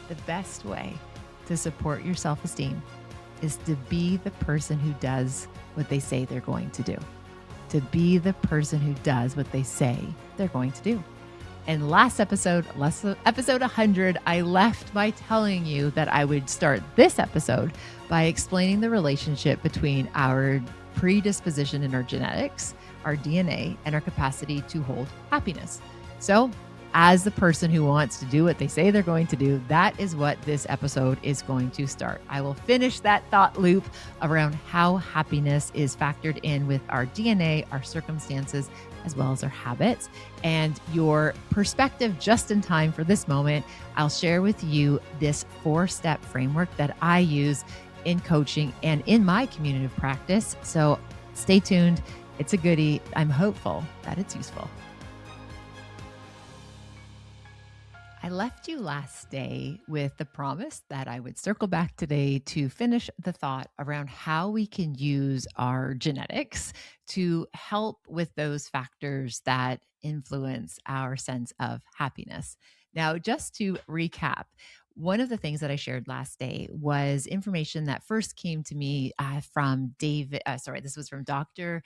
The best way to support your self-esteem is to be the person who does what they say they're going to do. To be the person who does what they say they're going to do. And last episode 100, I left by telling you that I would start this episode by explaining the relationship between our predisposition in our genetics, our DNA, and our capacity to hold happiness. So, as the person who wants to do what they say they're going to do, that is what this episode is going to start. I will finish that thought loop around how happiness is factored in with our DNA, our circumstances, as well as our habits, and your perspective just in time for this moment. I'll share with you this 4-step framework that I use in coaching and in my community practice. So stay tuned. It's a goodie. I'm hopeful that it's useful. I left you last day with the promise that I would circle back today to finish the thought around how we can use our genetics to help with those factors that influence our sense of happiness. Now, just to recap, one of the things that I shared last day was information that first came to me from this was from Dr.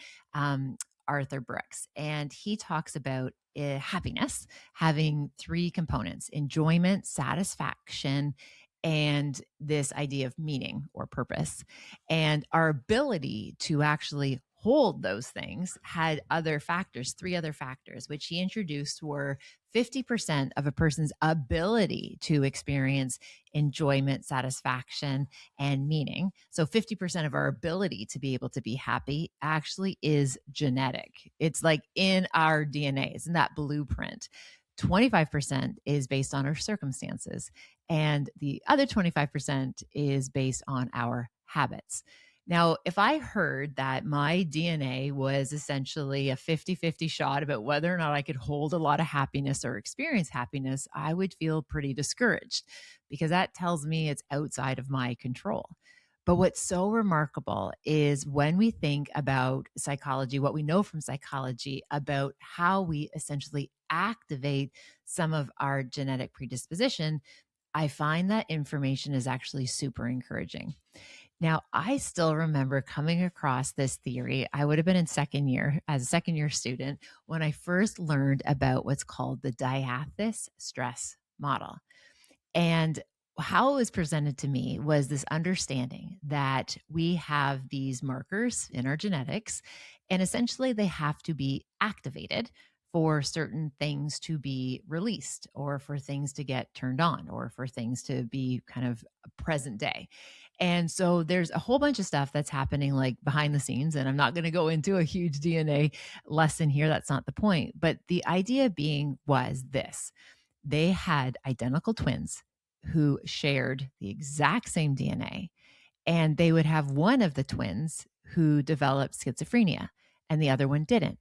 Arthur Brooks, and he talks about happiness having 3 components: enjoyment, satisfaction, and this idea of meaning or purpose. And our ability to actually hold those things had 3 other factors, which he introduced were 50% of a person's ability to experience enjoyment, satisfaction, and meaning. So 50% of our ability to be able to be happy actually is genetic. It's like in our DNA, it's in that blueprint. 25% is based on our circumstances, and the other 25% is based on our habits. Now, if I heard that my DNA was essentially a 50-50 shot about whether or not I could hold a lot of happiness or experience happiness, I would feel pretty discouraged, because that tells me it's outside of my control. But what's so remarkable is when we think about psychology, what we know from psychology about how we essentially activate some of our genetic predisposition, I find that information is actually super encouraging. Now, I still remember coming across this theory. I would have been in second year as a second year student when I first learned about what's called the diathesis stress model. And how it was presented to me was this understanding that we have these markers in our genetics, and essentially they have to be activated for certain things to be released, or for things to get turned on, or for things to be kind of present day. And so there's a whole bunch of stuff that's happening like behind the scenes. And I'm not going to go into a huge DNA lesson here. That's not the point. But the idea being was this: they had identical twins who shared the exact same DNA, and they would have one of the twins who developed schizophrenia and the other one didn't.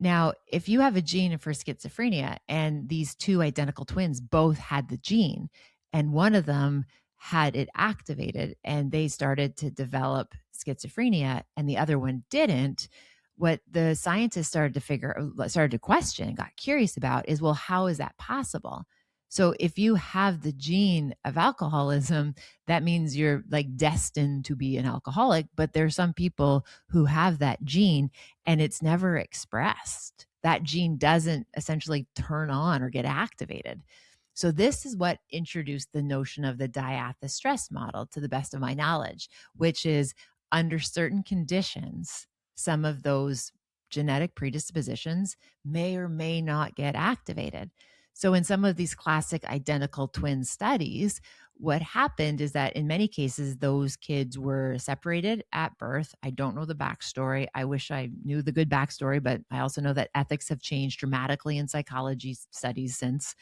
Now, if you have a gene for schizophrenia and these 2 identical twins both had the gene, and one of them had it activated and they started to develop schizophrenia and the other one didn't, what the scientists started to question, got curious about is, well, how is that possible? So if you have the gene of alcoholism, that means you're like destined to be an alcoholic. But there are some people who have that gene and it's never expressed. That gene doesn't essentially turn on or get activated. So this is what introduced the notion of the diathesis stress model, to the best of my knowledge, which is under certain conditions, some of those genetic predispositions may or may not get activated. So in some of these classic identical twin studies, what happened is that in many cases, those kids were separated at birth. I don't know the backstory. I wish I knew the good backstory, but I also know that ethics have changed dramatically in psychology studies since.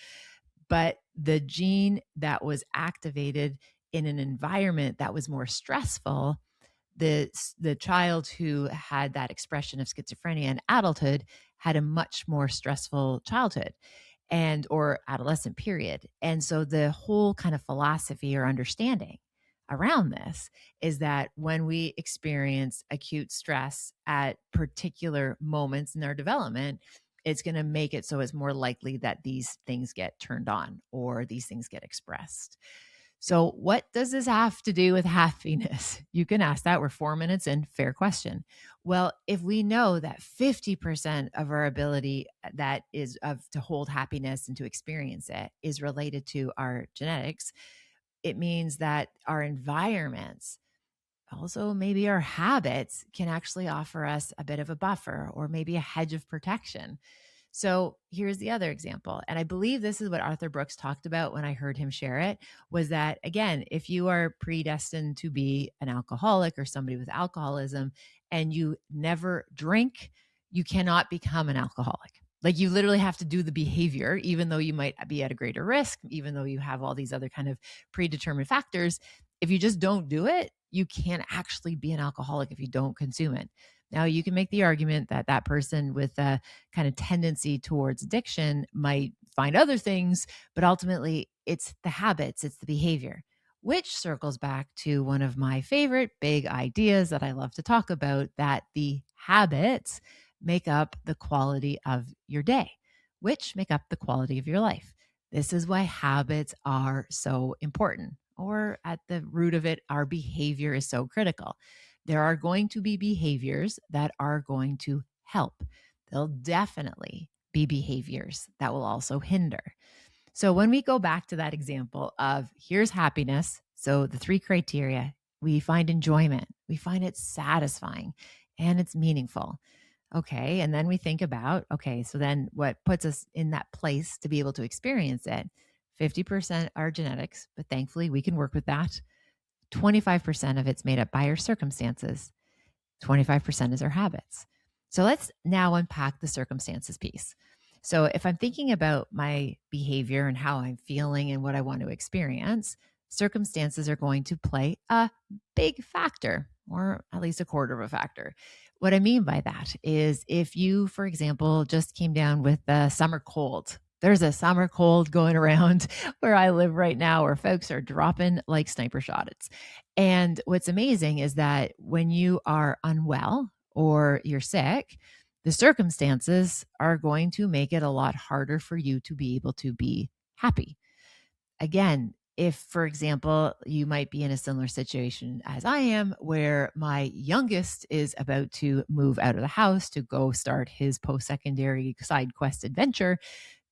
But the gene that was activated in an environment that was more stressful, the child who had that expression of schizophrenia in adulthood had a much more stressful childhood or adolescent period. And so the whole kind of philosophy or understanding around this is that when we experience acute stress at particular moments in our development, it's going to make it so it's more likely that these things get turned on or these things get expressed. So, what does this have to do with happiness? You can ask that. We're 4 minutes in. Fair question. Well, if we know that 50% of our ability that is of to hold happiness and to experience it is related to our genetics, it means that our environments, also maybe our habits, can actually offer us a bit of a buffer or maybe a hedge of protection. So here's the other example. And I believe this is what Arthur Brooks talked about when I heard him share it, was that, again, if you are predestined to be an alcoholic or somebody with alcoholism and you never drink, you cannot become an alcoholic. Like, you literally have to do the behavior, even though you might be at a greater risk, even though you have all these other kind of predetermined factors. If you just don't do it, you can't actually be an alcoholic if you don't consume it. Now, you can make the argument that that person with a kind of tendency towards addiction might find other things, but ultimately it's the habits, it's the behavior, which circles back to one of my favorite big ideas that I love to talk about, that the habits make up the quality of your day, which make up the quality of your life. This is why habits are so important, or at the root of it, our behavior is so critical. There are going to be behaviors that are going to help. There'll definitely be behaviors that will also hinder. So when we go back to that example of here's happiness, so the 3 criteria, we find enjoyment, we find it satisfying, and it's meaningful. Okay. And then we think about, okay, so then what puts us in that place to be able to experience it? 50% are genetics, but thankfully we can work with that. 25% of it's made up by our circumstances. 25% is our habits. So let's now unpack the circumstances piece. So if I'm thinking about my behavior and how I'm feeling and what I want to experience, circumstances are going to play a big factor, or at least a quarter of a factor. What I mean by that is, if you, for example, just came down with a summer cold, there's a summer cold going around where I live right now, where folks are dropping like sniper shots. And what's amazing is that when you are unwell or you're sick, the circumstances are going to make it a lot harder for you to be able to be happy. Again, if, for example, you might be in a similar situation as I am, where my youngest is about to move out of the house to go start his post-secondary side quest adventure.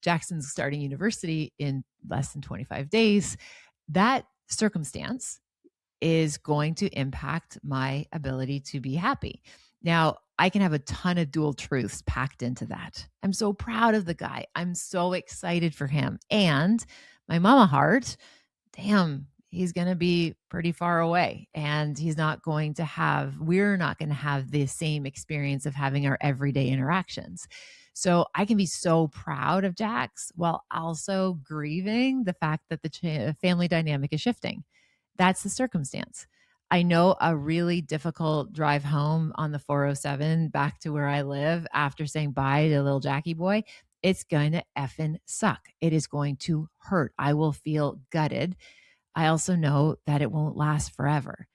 Jackson's starting university in less than 25 days. That circumstance is going to impact my ability to be happy. Now, I can have a ton of dual truths packed into that. I'm so proud of the guy. I'm so excited for him. And my mama heart, damn, he's going to be pretty far away, and we're not going to have the same experience of having our everyday interactions. So I can be so proud of Jax while also grieving the fact that the family dynamic is shifting. That's the circumstance. I know a really difficult drive home on the 407 back to where I live after saying bye to little Jackie boy. It's going to effing suck. It is going to hurt. I will feel gutted. I also know that it won't last forever.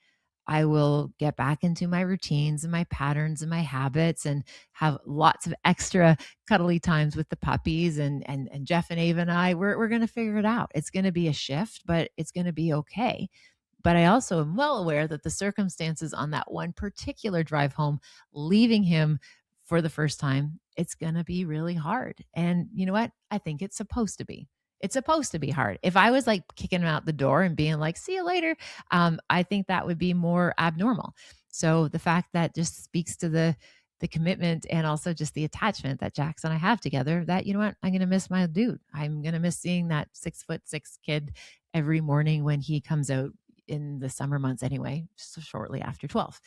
I will get back into my routines and my patterns and my habits and have lots of extra cuddly times with the puppies, and Jeff and Ava and I, we're going to figure it out. It's going to be a shift, but it's going to be okay. But I also am well aware that the circumstances on that one particular drive home, leaving him for the first time, it's going to be really hard. And you know what? I think it's supposed to be. It's supposed to be hard. If I was like kicking him out the door and being like, see you later, I think that would be more abnormal. So the fact that just speaks to the commitment and also just the attachment that Jax and I have together, that, you know what, I'm going to miss my dude. I'm going to miss seeing that 6'6" kid every morning when he comes out in the summer months anyway, so shortly after 12.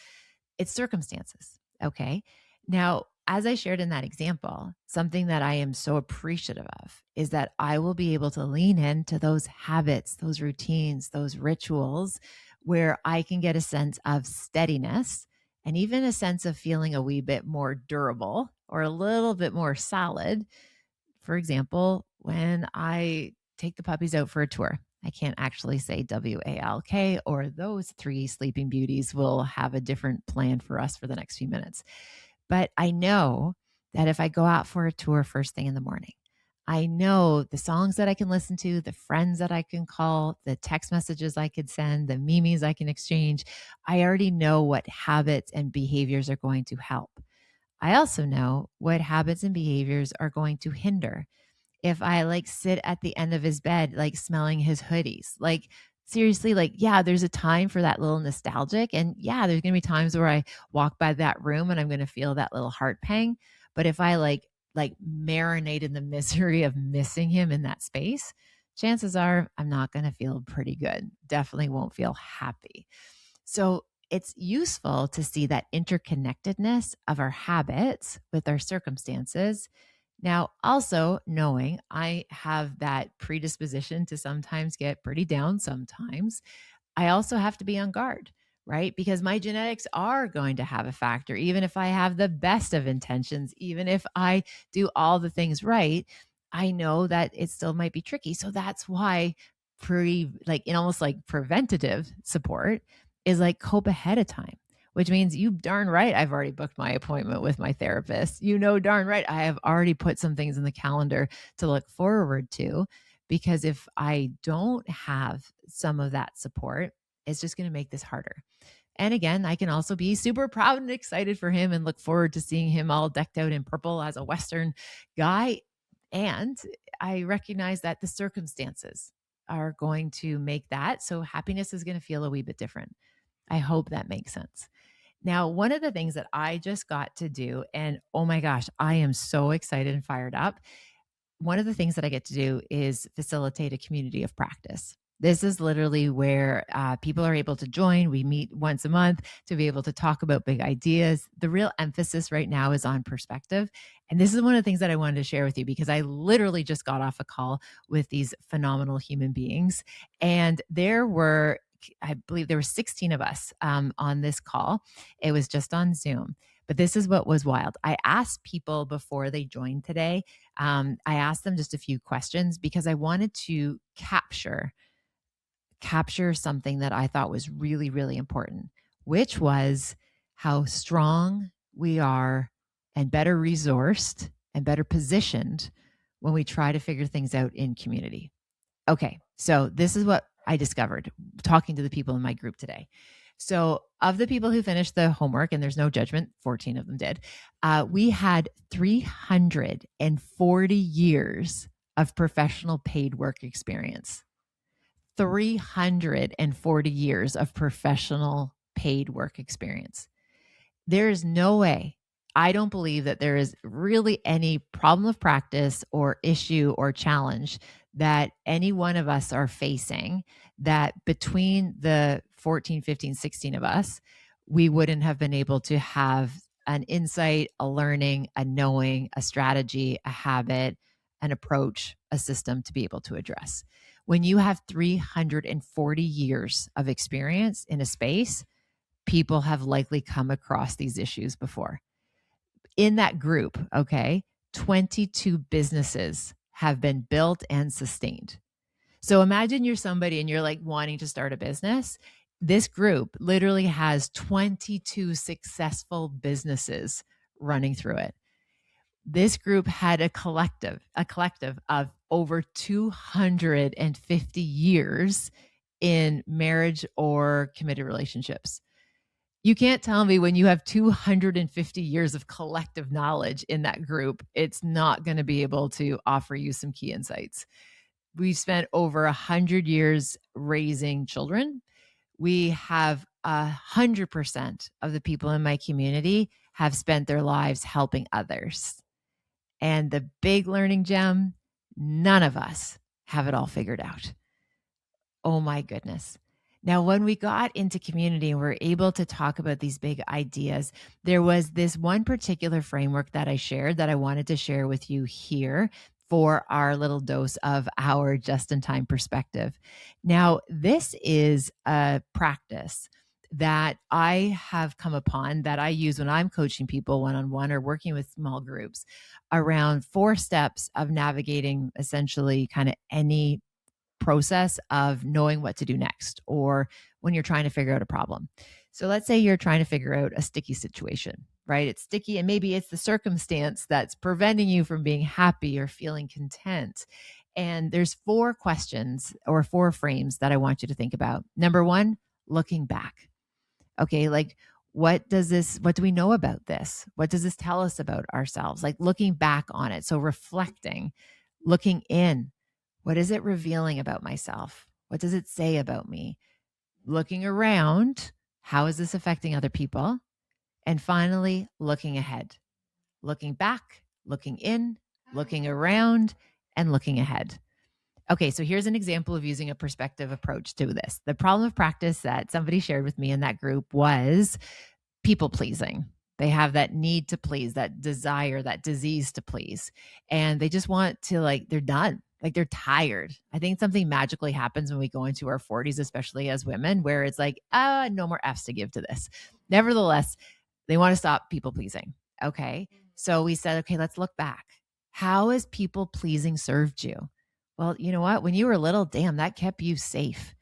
It's circumstances. Okay. Now, as I shared in that example, something that I am so appreciative of is that I will be able to lean into those habits, those routines, those rituals where I can get a sense of steadiness and even a sense of feeling a wee bit more durable or a little bit more solid. For example, when I take the puppies out for a tour, I can't actually say WALK, or those 3 sleeping beauties will have a different plan for us for the next few minutes. But I know that if I go out for a tour first thing in the morning, I know the songs that I can listen to, the friends that I can call, the text messages I could send, the memes I can exchange. I already know what habits and behaviors are going to help. I also know what habits and behaviors are going to hinder. If I like sit at the end of his bed, like smelling his hoodies, like seriously, like, yeah, there's a time for that little nostalgic. And yeah, there's going to be times where I walk by that room and I'm going to feel that little heart pang. But if I like marinate in the misery of missing him in that space, chances are I'm not going to feel pretty good. Definitely won't feel happy. So it's useful to see that interconnectedness of our habits with our circumstances. Now, also knowing I have that predisposition to sometimes get pretty down sometimes, I also have to be on guard, right? Because my genetics are going to have a factor, even if I have the best of intentions, even if I do all the things right, I know that it still might be tricky. So that's why like in almost like preventative support is like cope ahead of time, which means you darn right I've already booked my appointment with my therapist. You know darn right I have already put some things in the calendar to look forward to, because if I don't have some of that support, it's just going to make this harder. And again, I can also be super proud and excited for him and look forward to seeing him all decked out in purple as a Western guy. And I recognize that the circumstances are going to make that. So happiness is going to feel a wee bit different. I hope that makes sense. Now, one of the things that I just got to do, and oh my gosh, I am so excited and fired up. One of the things that I get to do is facilitate a community of practice. This is literally where people are able to join. We meet once a month to be able to talk about big ideas. The real emphasis right now is on perspective. And this is one of the things that I wanted to share with you, because I literally just got off a call with these phenomenal human beings. And I believe there were 16 of us on this call. It was just on Zoom. But this is what was wild. I asked people before they joined today, I asked them just a few questions because I wanted to capture something that I thought was really, really important, which was how strong we are and better resourced and better positioned when we try to figure things out in community. Okay, so this is what I discovered talking to the people in my group today. So, of the people who finished the homework, and there's no judgment, 14 of them did, we had 340 years of professional paid work experience. 340 years of professional paid work experience. There is no way, I don't believe that there is really any problem of practice or issue or challenge that any one of us are facing that between the 14, 15, 16 of us, we wouldn't have been able to have an insight, a learning, a knowing, a strategy, a habit, an approach, a system to be able to address. When you have 340 years of experience in a space, people have likely come across these issues before. In that group, okay, 22 businesses have been built and sustained. So imagine you're somebody and you're like wanting to start a business. This group literally has 22 successful businesses running through it. This group had a collective of over 250 years in marriage or committed relationships. You can't tell me when you have 250 years of collective knowledge in that group, it's not going to be able to offer you some key insights. We've spent over 100 years raising children. We have 100% of the people in my community have spent their lives helping others. And the big learning gem, none of us have it all figured out. Oh my goodness. Now, when we got into community and we're able to talk about these big ideas, there was this one particular framework that I shared that I wanted to share with you here for our little dose of our just-in-time perspective. Now, this is a practice that I have come upon that I use when I'm coaching people one-on-one or working with small groups around 4 steps of navigating essentially kind of any process of knowing what to do next, or when you're trying to figure out a problem. So let's say you're trying to figure out a sticky situation. right? It's sticky, and maybe it's the circumstance that's preventing you from being happy or feeling content. And there's 4 questions or 4 frames that I want you to think about. Number 1, looking back. Okay, like what do we know about this? What does this tell us about ourselves? Like looking back on it. So reflecting, looking in. What is it revealing about myself? What does it say about me? Looking around, how is this affecting other people? And finally, looking ahead, looking back, looking in, looking around, and looking ahead. Okay, so here's an example of using a perspective approach to this. The problem of practice that somebody shared with me in that group was people pleasing. They have that need to please, that desire, that disease to please. And they just want to, like, they're done. Like they're tired. I think something magically happens when we go into our 40s, especially as women, where it's like, no more F's to give to this. Nevertheless, they want to stop people pleasing. Okay. So we said, okay, let's look back. How has people pleasing served you? Well, you know what? When you were little, damn, that kept you safe.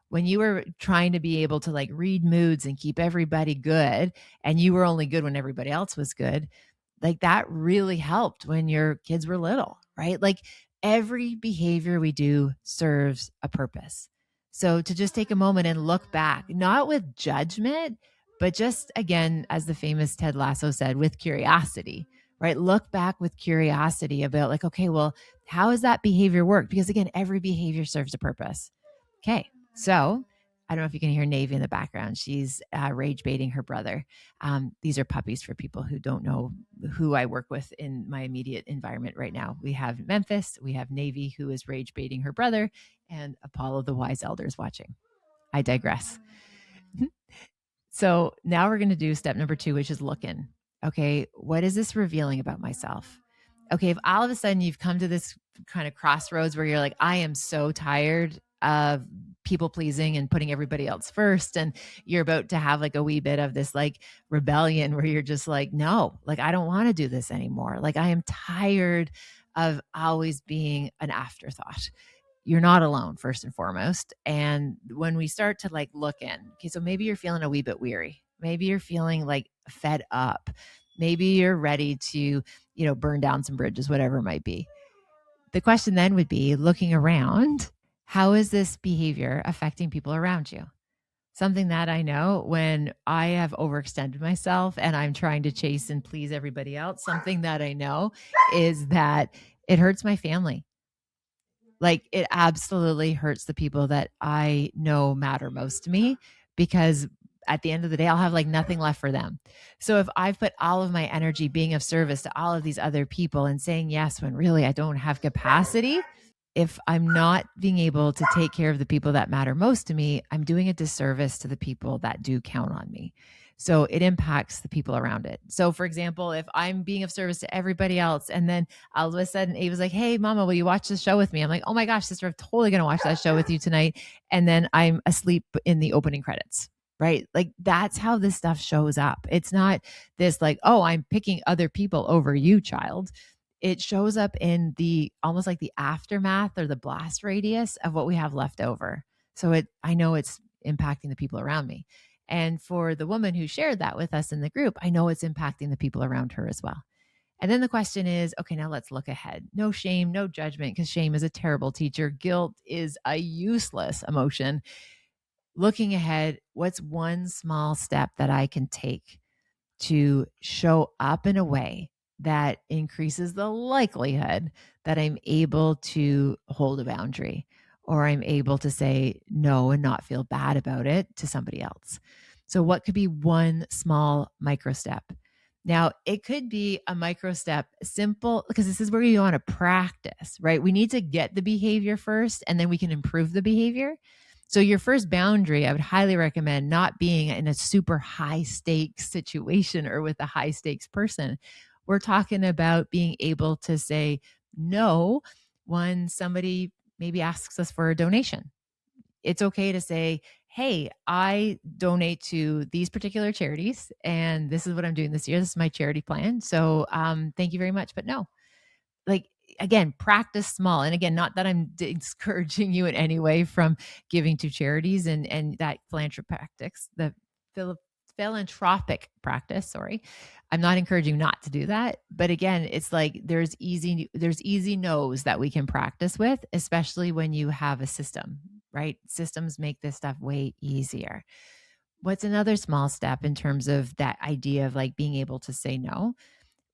When you were trying to be able to like read moods and keep everybody good, and you were only good when everybody else was good, like that really helped when your kids were little, right? Like every behavior we do serves a purpose. So to just take a moment and look back, not with judgment, but just again, as the famous Ted Lasso said, with curiosity, right? Look back with curiosity about like, okay, well, how has that behavior worked? Because again, every behavior serves a purpose. Okay. So I don't know if you can hear Navy in the background. She's rage baiting her brother. These are puppies for people who don't know who I work with in my immediate environment right now. We have Memphis, we have Navy, who is rage baiting her brother, and Apollo, the wise elder, is watching. I digress. So now we're going to do step number 2, which is look in. Okay, what is this revealing about myself? Okay, if all of a sudden you've come to this kind of crossroads where you're like, I am so tired of people pleasing and putting everybody else first, and you're about to have like a wee bit of this like rebellion where you're just like, no, like I don't want to do this anymore. Like I am tired of always being an afterthought. You're not alone, first and foremost. And when we start to like look in, okay, so maybe you're feeling a wee bit weary. Maybe you're feeling like fed up. Maybe you're ready to, burn down some bridges, whatever it might be. The question then would be, looking around, how is this behavior affecting people around you? Something that I know when I have overextended myself and I'm trying to chase and please everybody else, something that I know is that it hurts my family. Like it absolutely hurts the people that I know matter most to me, because at the end of the day, I'll have like nothing left for them. So if I've put all of my energy being of service to all of these other people and saying yes when really I don't have capacity, if I'm not being able to take care of the people that matter most to me, I'm doing a disservice to the people that do count on me. So it impacts the people around it. So for example, if I'm being of service to everybody else and then all of a sudden Ava's like, hey, mama, will you watch this show with me? I'm like, oh my gosh, sister, I'm totally going to watch that show with you tonight. And then I'm asleep in the opening credits, right? Like that's how this stuff shows up. It's not this like, oh, I'm picking other people over you, child. It shows up in the almost like the aftermath or the blast radius of what we have left over. So I know it's impacting the people around me. And for the woman who shared that with us in the group, I know it's impacting the people around her as well. And then the question is, okay, now let's look ahead. No shame, no judgment, because shame is a terrible teacher. Guilt is a useless emotion. Looking ahead, what's one small step that I can take to show up in a way that increases the likelihood that I'm able to hold a boundary, or I'm able to say no and not feel bad about it to somebody else? So what could be one small micro step? Now, it could be a micro step, simple, because this is where you want to practice, right? We need to get the behavior first, and then we can improve the behavior. So your first boundary, I would highly recommend not being in a super high stakes situation or with a high stakes person. We're talking about being able to say no when somebody maybe asks us for a donation. It's okay to say, hey, I donate to these particular charities, and this is what I'm doing this year. This is my charity plan. So thank you very much. But no, like, again, practice small. And again, not that I'm discouraging you in any way from giving to charities and that philanthropic practice, the philanthropic practice, sorry. I'm not encouraging not to do that, but again, it's like there's easy no's that we can practice with, especially when you have a system, right? Systems make this stuff way easier. What's another small step in terms of that idea of like being able to say no?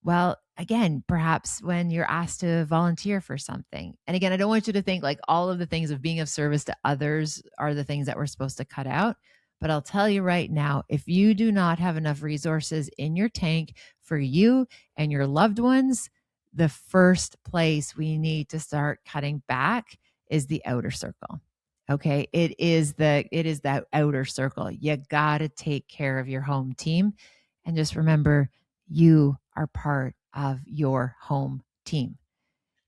Well, again, perhaps when you're asked to volunteer for something. And again, I don't want you to think like all of the things of being of service to others are the things that we're supposed to cut out. But I'll tell you right now, if you do not have enough resources in your tank for you and your loved ones, the first place we need to start cutting back is the outer circle. Okay. It is that outer circle. You got to take care of your home team. And just remember, you are part of your home team.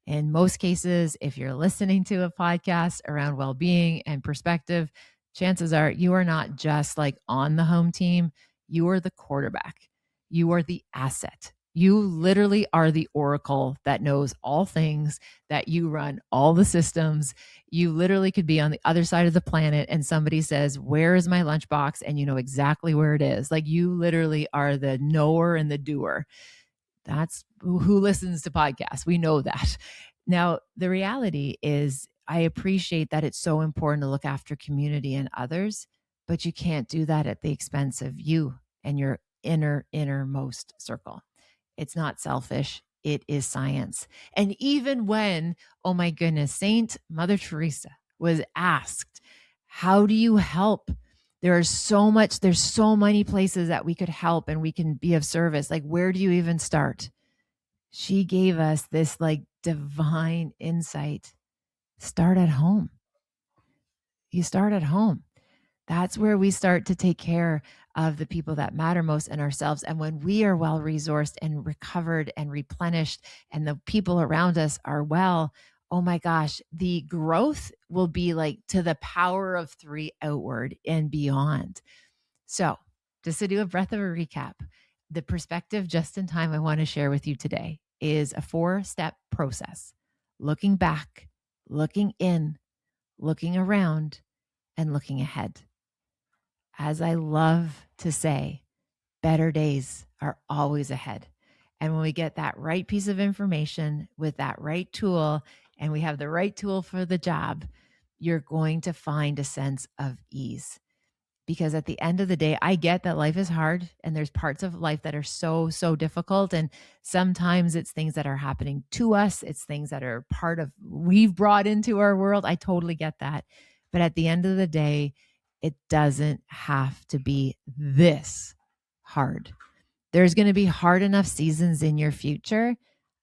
In most cases, if you're listening to a podcast around well being and perspective, chances are you are not just like on the home team, you are the quarterback, you are the asset. You literally are the oracle that knows all things, that you run all the systems. You literally could be on the other side of the planet and somebody says, "Where is my lunchbox?" And you know exactly where it is. Like you literally are the knower and the doer. That's who listens to podcasts. We know that. Now, the reality is, I appreciate that it's so important to look after community and others, but you can't do that at the expense of you and your innermost circle. It's not selfish. It is science. And even when, oh my goodness, Saint Mother Teresa was asked, how do you help? There's so many places that we could help and we can be of service. Like, where do you even start? She gave us this like divine insight. Start at home. You start at home. That's where we start to take care of the people that matter most in ourselves. And when we are well resourced and recovered and replenished, and the people around us are well, oh my gosh, the growth will be like to the power of 3 outward and beyond. So, just to do a breath of a recap, the perspective just in time I want to share with you today is a 4-step process: looking back, looking in, looking around, and looking ahead. As I love to say, better days are always ahead. And when we get that right piece of information with that right tool, and we have the right tool for the job, you're going to find a sense of ease. Because at the end of the day, I get that life is hard and there's parts of life that are so, so difficult. And sometimes it's things that are happening to us. It's things that are part of we've brought into our world. I totally get that. But at the end of the day, it doesn't have to be this hard. There's going to be hard enough seasons in your future.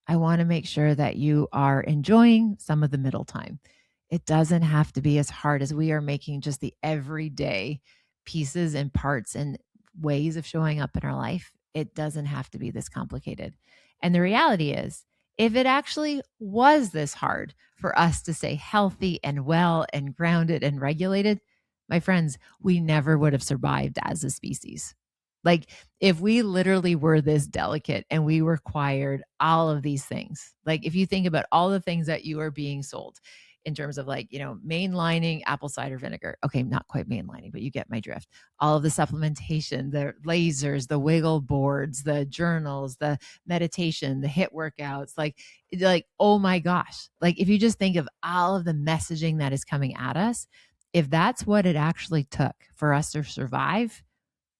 I want to make sure that you are enjoying some of the middle time. It doesn't have to be as hard as we are making just the everyday pieces and parts and ways of showing up in our life. It doesn't have to be this complicated. And the reality is, if it actually was this hard for us to stay healthy and well and grounded and regulated, my friends, we never would have survived as a species. Like, if we literally were this delicate and we required all of these things, like if you think about all the things that you are being sold in terms of like, mainlining apple cider vinegar. Okay, not quite mainlining, but you get my drift. All of the supplementation, the lasers, the wiggle boards, the journals, the meditation, the HIIT workouts, like, oh my gosh. Like, if you just think of all of the messaging that is coming at us, if that's what it actually took for us to survive,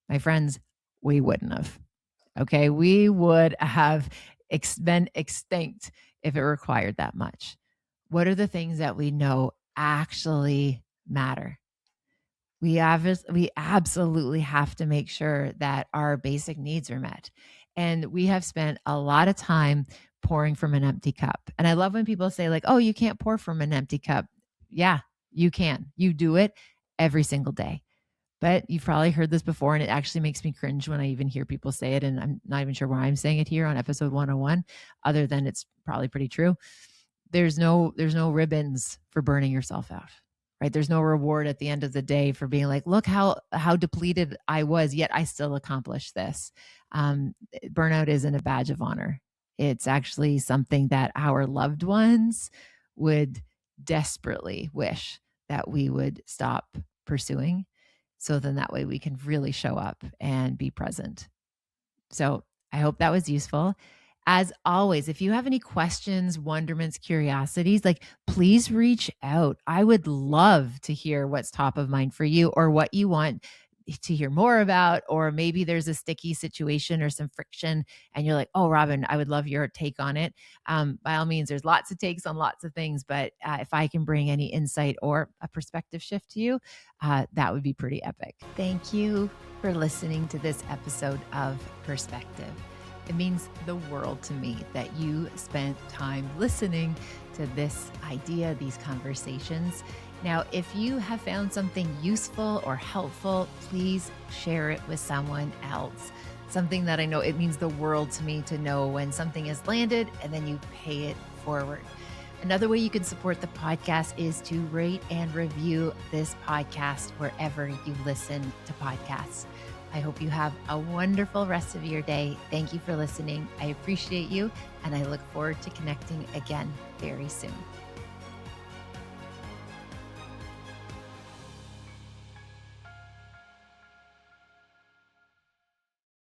my friends, we wouldn't have. Okay, we would have been extinct if it required that much. What are the things that we know actually matter? We absolutely have to make sure that our basic needs are met. And we have spent a lot of time pouring from an empty cup. And I love when people say like, "Oh, you can't pour from an empty cup." Yeah, you can. You do it every single day. But you've probably heard this before, and it actually makes me cringe when I even hear people say it. And I'm not even sure why I'm saying it here on episode 101, other than it's probably pretty true. There's no ribbons for burning yourself out, right? There's no reward at the end of the day for being like, look how depleted I was, yet I still accomplished this. Burnout isn't a badge of honor. It's actually something that our loved ones would desperately wish that we would stop pursuing. So then that way we can really show up and be present. So I hope that was useful. As always, if you have any questions, wonderments, curiosities, like please reach out. I would love to hear what's top of mind for you or what you want to hear more about, or maybe there's a sticky situation or some friction and you're like, oh, Robyne, I would love your take on it. By all means, there's lots of takes on lots of things, but if I can bring any insight or a perspective shift to you, that would be pretty epic. Thank you for listening to this episode of Perspective. It means the world to me that you spent time listening to this idea, these conversations. Now, if you have found something useful or helpful, please share it with someone else. Something that I know it means the world to me to know when something has landed and then you pay it forward. Another way you can support the podcast is to rate and review this podcast wherever you listen to podcasts. I hope you have a wonderful rest of your day. Thank you for listening. I appreciate you, and I look forward to connecting again very soon.